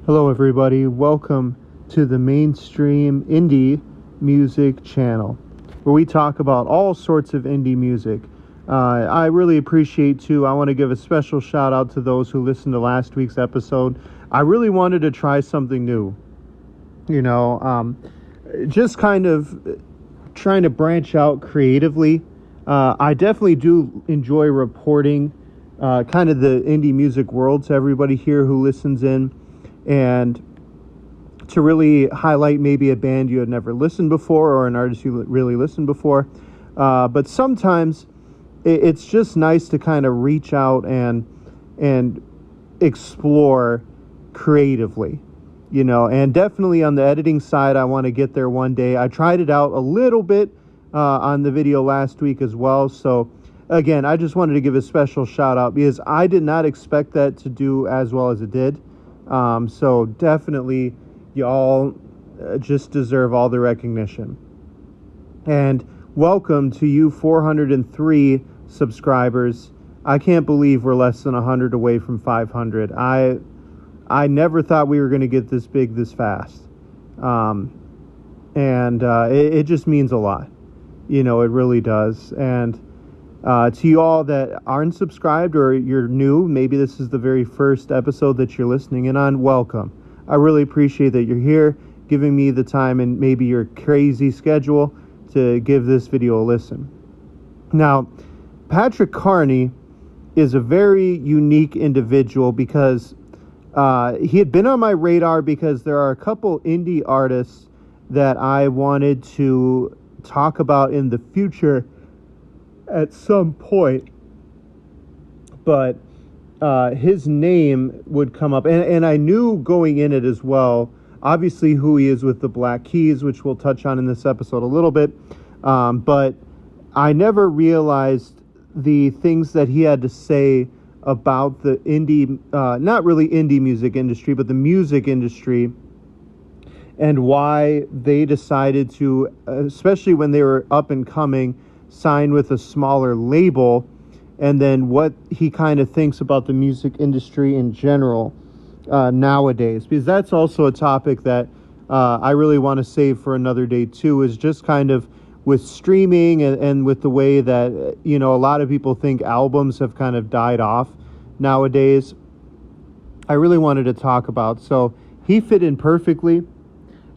Hello everybody, welcome to the Mainstream Indie Music channel, where we talk about all sorts of indie music. I really appreciate too, I want to give a special shout out to those who listened to last week's episode. I really wanted to try something new, just kind of trying to branch out creatively. I definitely do enjoy reporting kind of the indie music world to everybody here who listens in, and to really highlight maybe a band you had never listened before or an artist you really listened before. But sometimes it's just nice to kind of reach out and explore creatively, and definitely on the editing side, I want to get there one day. I tried it out a little bit on the video last week as well. So again, I just wanted to give a special shout out because I did not expect that to do as well as it did. So definitely y'all just deserve all the recognition. And welcome to you 403 subscribers. I can't believe we're less than 100 away from 500. I never thought we were going to get this big this fast. It just means a lot. It really does. And to you all that aren't subscribed or you're new, maybe this is the very first episode that you're listening in on, welcome. I really appreciate that you're here, giving me the time and maybe your crazy schedule to give this video a listen. Now, Patrick Carney is a very unique individual because he had been on my radar because there are a couple indie artists that I wanted to talk about in the future at some point, but his name would come up, and I knew going in it as well, obviously who he is with the Black Keys, which we'll touch on in this episode a little bit, but I never realized the things that he had to say about the indie, not really indie music industry, but the music industry, and why they decided to, especially when they were up and coming, sign with a smaller label, and then what he kind of thinks about the music industry in general nowadays, because that's also a topic that I really want to save for another day too, is just kind of with streaming and with the way that a lot of people think albums have kind of died off nowadays. I really wanted to talk about, so he fit in perfectly,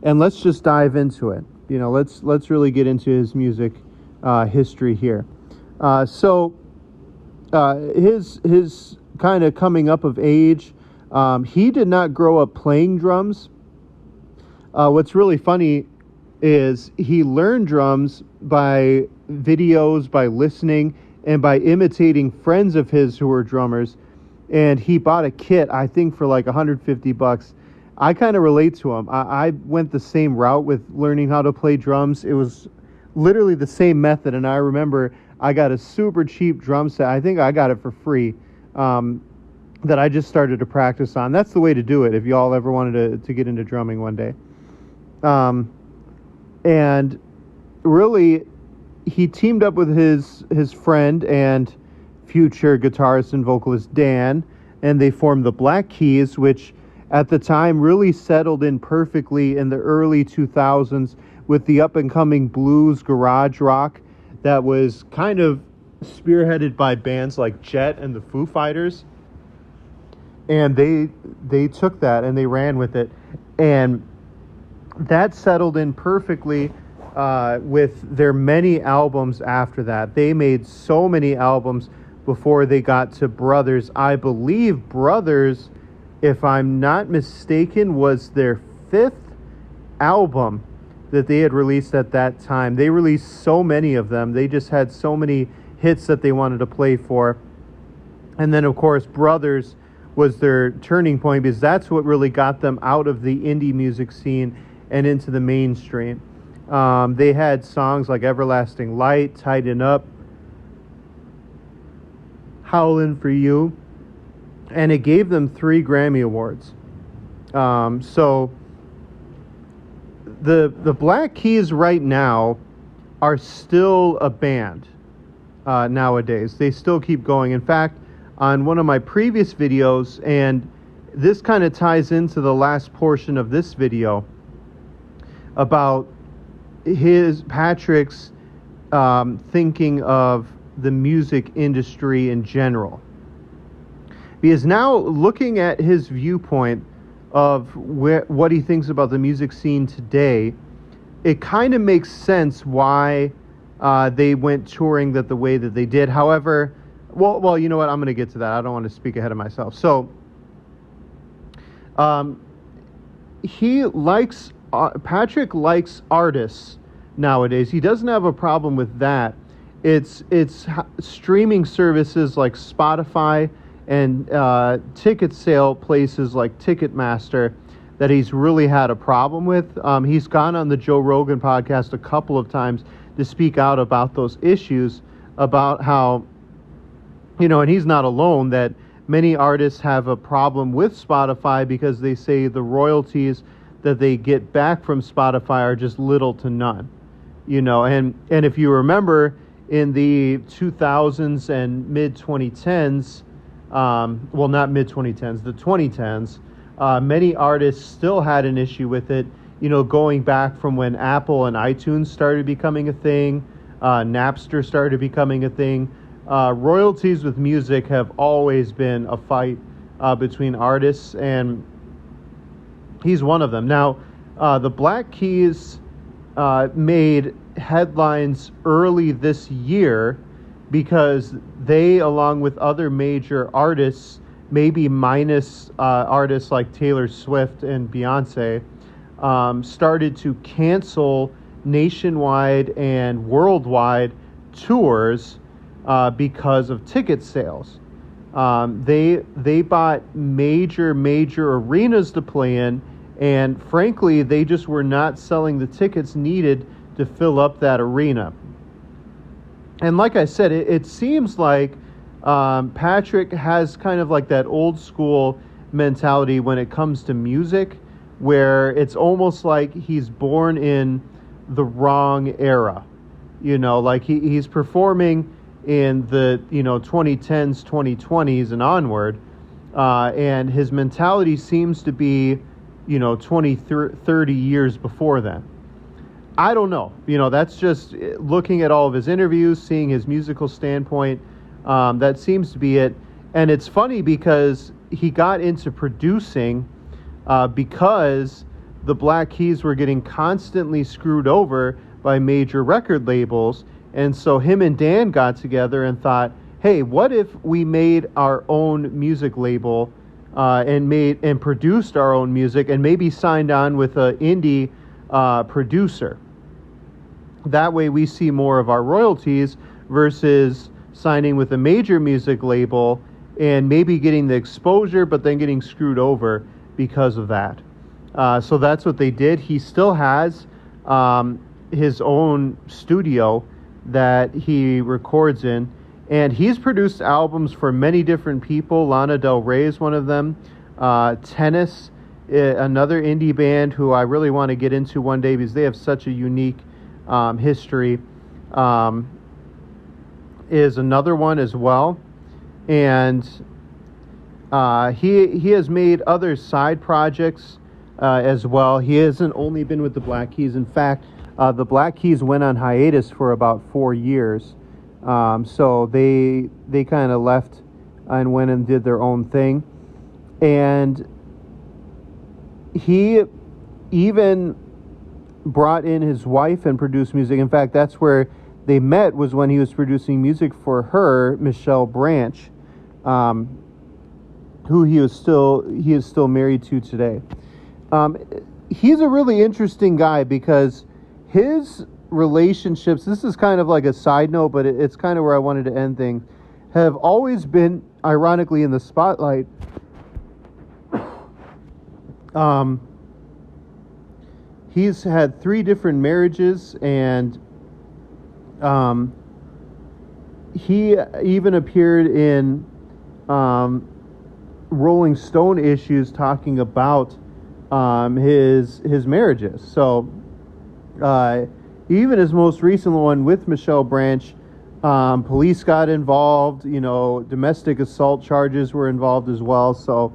and let's just dive into it. Let's really get into his music history here. His kind of coming up of age, he did not grow up playing drums. What's really funny is he learned drums by videos, by listening, and by imitating friends of his who were drummers. And he bought a kit, I think, for like $150. I kind of relate to him. I went the same route with learning how to play drums. It was literally the same method, and I remember I got a super cheap drum set. I think I got it for free, that I just started to practice on. That's the way to do it if y'all ever wanted to get into drumming one day. And really, he teamed up with his friend and future guitarist and vocalist Dan, and they formed the Black Keys, which at the time really settled in perfectly in the early 2000s with the up-and-coming blues garage rock that was kind of spearheaded by bands like Jet and the Foo Fighters. And they took that and they ran with it. And that settled in perfectly with their many albums after that. They made so many albums before they got to Brothers. I believe Brothers, if I'm not mistaken, was their 5th album that they had released at that time. They released so many of them. They just had so many hits that they wanted to play for. And then, of course, Brothers was their turning point because that's what really got them out of the indie music scene and into the mainstream. They had songs like Everlasting Light, Tighten Up, Howlin' for You, and it gave them 3 Grammy Awards. So the Black Keys right now are still a band nowadays. They still keep going. In fact, on one of my previous videos, and this kind of ties into the last portion of this video about Patrick's thinking of the music industry in general. Because now, looking at his viewpoint of what he thinks about the music scene today, it kind of makes sense why they went touring the way that they did. However, well, you know what? I'm going to get to that. I don't want to speak ahead of myself. So, Patrick likes artists nowadays. He doesn't have a problem with that. It's streaming services like Spotify and ticket sale places like Ticketmaster that he's really had a problem with. He's gone on the Joe Rogan podcast a couple of times to speak out about those issues, about how, and he's not alone, that many artists have a problem with Spotify because they say the royalties that they get back from Spotify are just little to none. And if you remember in the 2000s and mid-2010s, not mid-2010s, the 2010s, many artists still had an issue with it, going back from when Apple and iTunes started becoming a thing, Napster started becoming a thing. Royalties with music have always been a fight between artists, and he's one of them. Now, the Black Keys made headlines early this year because they, along with other major artists, maybe minus artists like Taylor Swift and Beyonce, started to cancel nationwide and worldwide tours because of ticket sales. They bought major arenas to play in, and frankly, they just were not selling the tickets needed to fill up that arena. And like I said, it seems like Patrick has kind of like that old school mentality when it comes to music, where it's almost like he's born in the wrong era. Like he's performing in the 2010s, 2020s and onward, and his mentality seems to be 20, 30 years before then. I don't know. That's just looking at all of his interviews, seeing his musical standpoint. That seems to be it. And it's funny because he got into producing because the Black Keys were getting constantly screwed over by major record labels. And so him and Dan got together and thought, hey, what if we made our own music label and produced our own music and maybe signed on with an indie producer? That way we see more of our royalties versus signing with a major music label and maybe getting the exposure but then getting screwed over because of that. So that's what they did. He still has his own studio that he records in, and he's produced albums for many different people. Lana Del Rey is one of them. Tennis, another indie band who I really want to get into one day because they have such a unique history, is another one as well. And he has made other side projects as well. He hasn't only been with the Black Keys. In fact, the Black Keys went on hiatus for about 4 years. So they kind of left and went and did their own thing. And he even brought in his wife and produced music. In fact, that's where they met, was when he was producing music for her, Michelle Branch, who he is still married to today. He's a really interesting guy because his relationships, this is kind of like a side note, but it's kind of where I wanted to end things, have always been, ironically, in the spotlight. He's had 3 different marriages, and he even appeared in Rolling Stone issues talking about his marriages. So even his most recent one with Michelle Branch, police got involved. Domestic assault charges were involved as well. So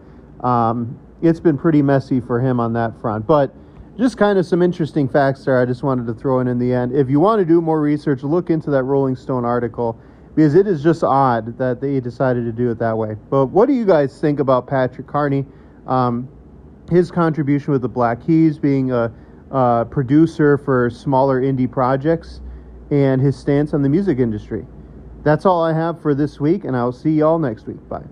It's been pretty messy for him on that front. But just kind of some interesting facts there I just wanted to throw in the end. If you want to do more research, look into that Rolling Stone article, because it is just odd that they decided to do it that way. But what do you guys think about Patrick Carney? His contribution with the Black Keys, being a producer for smaller indie projects, and his stance on the music industry. That's all I have for this week, and I'll see y'all next week. Bye.